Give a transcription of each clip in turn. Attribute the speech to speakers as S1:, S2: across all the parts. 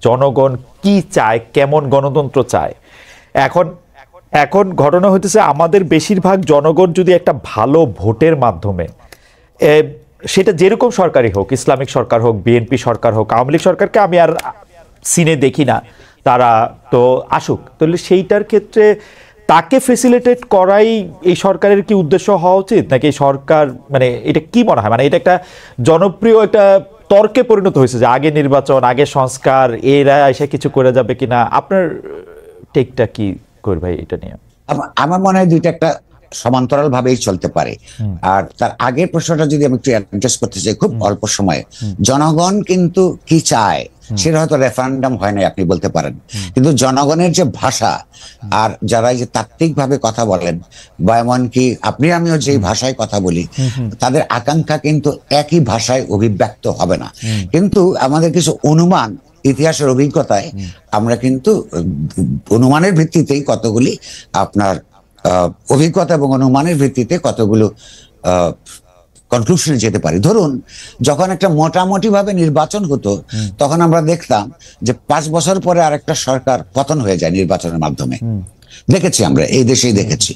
S1: জনগণ কি চায়, কেমন গণতন্ত্র চায়। এখন এখন ঘটনা হইতেছে আমাদের বেশিরভাগ জনগণ যদি একটা ভালো ভোটের মাধ্যমে সেটা যেরকম সরকারই হোক, ইসলামিক সরকার হোক, বিএনপি সরকার হোক, আওয়ামী লীগ সরকারকে আমি আর সিনে দেখি না, তারা তো আসুক, তাহলে সেইটার ক্ষেত্রে তাকে ফেসিলিটেট করাই এই সরকারের কি উদ্দেশ্য হওয়া উচিত, নাকি সরকার মানে এটা কি মনে হয়, মানে এটা একটা জনপ্রিয় একটা তর্কে পরিণত হয়েছে যে আগে নির্বাচন, আগে সংস্কার, এরা এসে কিছু করে যাবে কিনা। আপনার টেকটা কি কই ভাই এটা নিয়ে?
S2: আমার মনে হয় দুইটা একটা সমান্তরাল ভাবেই চলতে পারে। আর তার আগের প্রশ্নটা যদি আমি একটু অ্যাড্রেস করতে চাই খুব অল্প সময়ে, জনগণ কিন্তু কি চায় সেটা হয়তো রেফারেন্ডাম হয় না আপনি বলতে পারেন, কিন্তু জনগণের যে ভাষা আর যারা যে তাত্ত্বিক ভাবে কথা বলেন বা এমনকি আপনি আমিও যে ভাষায় কথা বলি, তাদের আকাঙ্ক্ষা কিন্তু একই ভাষায় অভিব্যক্ত হবে না। কিন্তু আমাদের কিছু অনুমান, ইতিহাসের অভিজ্ঞতায় আমরা কিন্তু অনুমানের ভিত্তিতেই কতগুলি আপনার অভিজ্ঞতা এবং অনুমানের ভিত্তিতে কতগুলো কনক্লুশনে যেতে পারি। ধরুন যখন একটা মোটামুটি ভাবে নির্বাচন হতো তখন আমরা দেখতাম যে 5 বছর পরে আরেকটা সরকার পতন হয়ে যায় নির্বাচনের মাধ্যমে, দেখেছি আমরা, এই দেশেই দেখেছি।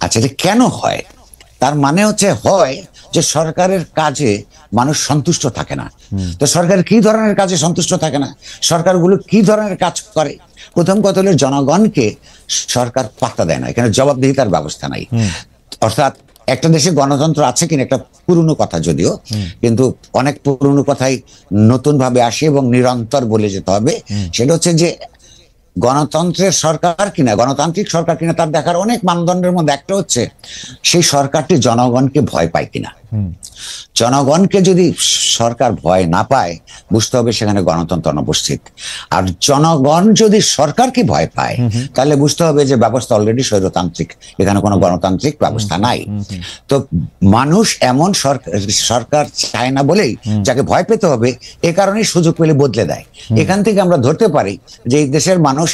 S2: আচ্ছা, এটা কেন হয়? তার মানে হচ্ছে হয় যে সরকারের কাজে মানুষ সন্তুষ্ট থাকে না। তো সরকার কি ধরনের কাজে সন্তুষ্ট থাকে না, সরকারগুলো কি ধরনের কাজ করে? প্রথম কথা হলো জনগণকে সরকার পাত্তা দেয় না, এখানে জবাবদিহিতার ব্যবস্থা নাই। অর্থাৎ একটা দেশে গণতন্ত্র আছে কিনা একটা পুরনো কথা যদিও, কিন্তু অনেক পুরনো কথাই নতুন ভাবে আসে এবং নিরন্তর বলে যেতে হবে। সেটা হচ্ছে যে গণতন্ত্রের সরকার কিনা, গণতান্ত্রিক সরকার কিনা, তার দেখার অনেক মানদণ্ডের মধ্যে একটা হচ্ছে সেই সরকারটি জনগণকে ভয় পায় কিনা। জনগণকে যদি সরকার ভয় না পায়, বুঝতে হবে সেখানে গণতন্ত্র অনুপস্থিত। আর জনগণ যদি সরকারকে ভয় পায়, তাহলে বুঝতে হবে যে ব্যবস্থা অলরেডি স্বৈরতান্ত্রিক, এখানে কোনো গণতান্ত্রিক ব্যবস্থা নাই। তো মানুষ এমন সরকার চায় না বলেই যাকে ভয় পেতে হবে, এ কারণেই সুযোগ পেলে বদলে দেয়। এখান থেকে আমরা ধরতে পারি যে এই দেশের মানুষ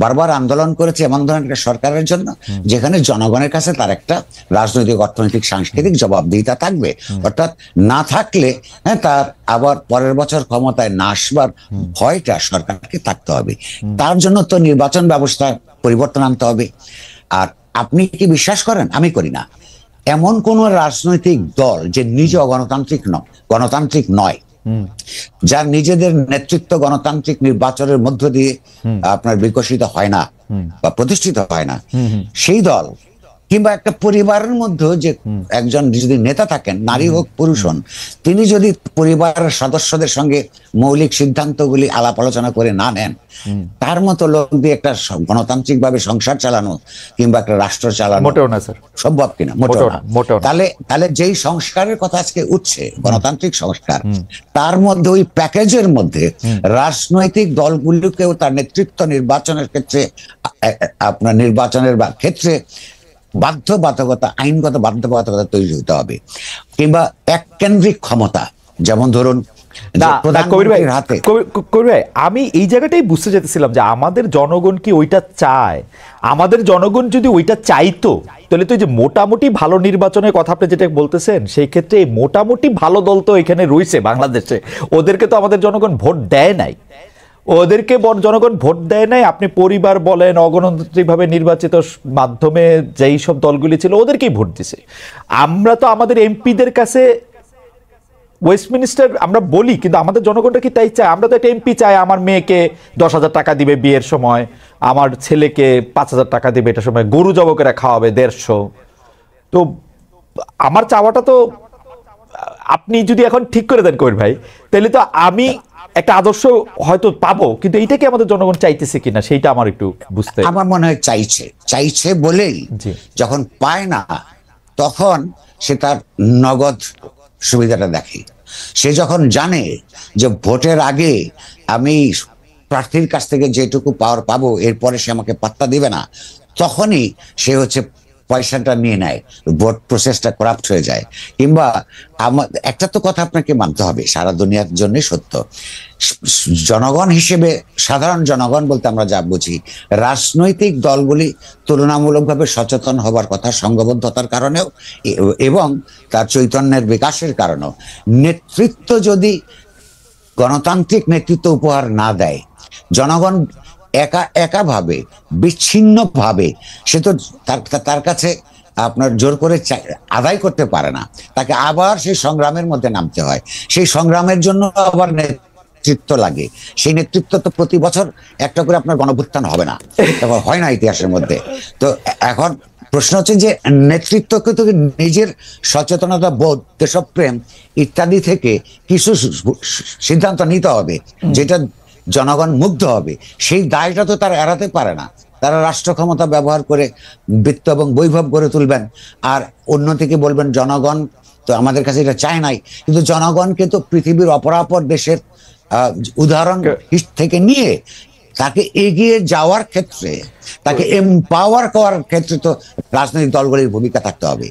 S2: বারবার আন্দোলন করেছে এমন ধরনের একটা সরকারের জন্য যেখানে জনগণের কাছে তার একটা রাজনৈতিক, অর্থনৈতিক, সাংস্কৃতিক জবাবদিহিতা থাকবে। অর্থাৎ না থাকলে তার আবার পরের বছর ক্ষমতায় না আসবার ভয়টা সরকারকে থাকতে হবে। তার জন্য তো নির্বাচন ব্যবস্থায় পরিবর্তন আনতে হবে। আর আপনি কি বিশ্বাস করেন? আমি করি না এমন কোন রাজনৈতিক দল যে নিজে গণতান্ত্রিক নয়, যার নিজেদের নেতৃত্ব গণতান্ত্রিক নির্বাচনের মধ্য দিয়ে আপনার বিকশিত হয় না বা প্রতিষ্ঠিত হয় না, সেই দল কিংবা একটা পরিবারের মধ্যে যে একজন যদি নেতা থাকেন, নারী হোক পুরুষ হন, তিনি যদি পরিবারের সদস্যদের সঙ্গে মৌলিক সিদ্ধান্তগুলি আলাপ আলোচনা করে না নেন, তার মতো লোক দিয়ে একটা গণতান্ত্রিক ভাবে সংসার চালানো কিংবা একটা রাষ্ট্র চালানো
S1: মোটেও না স্যার,
S2: সম্ভব কিনা? মোটেও না। তাহলে যেই সংস্কারের কথা আজকে উঠছে, গণতান্ত্রিক সংস্কার, তার মধ্যে ওই প্যাকেজের মধ্যে রাজনৈতিক দলগুলোকেও তার নেতৃত্ব নির্বাচনের ক্ষেত্রে, আপনার নির্বাচনের ক্ষেত্রে বাধ্যবাধকতা, আইনগত বাধ্যবাধকতা তৈরি হতে হবে। কিংবা এককেন্দ্রিক ক্ষমতা, যেমন ধরুন
S1: কবির ভাই, আমি এই জায়গাটাই বুঝতে যেতেছিলাম যে আমাদের জনগণ কি ওইটা চায়। আমাদের জনগণ যদি ওইটা চাইতো, তাহলে তো যে মোটামুটি ভালো নির্বাচনের কথা আপনি যেটা বলতেছেন, সেই ক্ষেত্রে মোটামুটি ভালো দল তো এখানে রয়েছে বাংলাদেশে, ওদেরকে তো আমাদের জনগণ ভোট দেয় নাই। ওদেরকে জনগণ ভোট দেয় নাই। আপনি পরিবার বলেন, অগণতান্ত্রিক ভাবে নির্বাচিত মাধ্যমে যেই সব দলগুলি ছিল ওদেরকেই ভোট দিছে। আমরা তো আমাদের এমপিদের কাছে ওয়েস্টমিনিস্টার আমরা বলি, কিন্তু আমাদের জনগণটা কি তাই চায়? আমরা তো একটা এমপি চাই, আমার মেয়েকে 10,000 টাকা দিবে বিয়ের সময়, আমার ছেলেকে 5,000 টাকা দিবে এটার সময়, গরু জব করে খাওয়াবে 150। তো আমার চাওয়াটা তো আপনি যদি এখন ঠিক করে দেন কবির ভাই, তাহলে তো আমি একটা আদর্শ হয়তো পাবো, কিন্তু এইটা কি আমাদের জনগণ চাইতেছে কিনা সেইটা আমার একটু বুঝতে।
S2: আমার মনে হয় চাইছে বলেই যখন পায় না তখন সে তার নগদ সুবিধাটা দেখে। সে যখন জানে যে ভোটের আগে আমি প্রার্থীর কাছ থেকে যেটুকু পাওয়ার পাবো, এরপরে সে আমাকে পাত্তা দিবে না, তখনই সে হচ্ছে পয়সাটা নিয়ে নেয়, ভোট প্রসেসটা করাপ্ট হয়ে যায়। কিংবা একটা তো কথা আপনাকে মানতে হবে, সারা দুনিয়ার জন্য সত্য, জনগণ হিসেবে, সাধারণ জনগণ বলতে আমরা যা বুঝি, রাজনৈতিক দলগুলি তুলনামূলকভাবে সচেতন হবার কথা, সংঘবদ্ধতার কারণেও এবং তার চৈতন্যের বিকাশের কারণেও। নেতৃত্ব যদি গণতান্ত্রিক নেতৃত্ব উপহার না দেয়, জনগণ একা ভাবে বিচ্ছিন্ন ভাবে, সে তো তার কাছে আপনার জোর করে আদায় করতে পারে না, তাকে আবার সেই সংগ্রামের মধ্যে নামতে হয়। সেই সংগ্রামের জন্য আবার নেতৃত্ব লাগে। সেই নেতৃত্ব তো প্রতি বছর একটা করে আপনার গণভুত্থান হবে না, হয় না ইতিহাসের মধ্যে। তো এখন প্রশ্ন হচ্ছে যে নেতৃত্বকে তো নিজের সচেতনতা বোধ, দেশপ্রেম ইত্যাদি থেকে কিছু সিদ্ধান্ত নিতে হবে যেটা জনগণ মুগ্ধ হবে। সেই দায়টা তো তারা এড়াতে পারে না। তারা রাষ্ট্র ক্ষমতা ব্যবহার করে বৃত্ত এবং বৈভব গড়ে তুলবেন, আর অন্যদিকে বলবেন জনগণ তো আমাদের কাছে এটা চায় নাই। কিন্তু জনগণকে তো পৃথিবীর অপরাপর দেশের উদাহরণ থেকে নিয়ে তাকে এগিয়ে যাওয়ার ক্ষেত্রে, তাকে এম্পাওয়ার করার ক্ষেত্রে তো রাজনৈতিক দলগুলির ভূমিকা থাকতে হবে।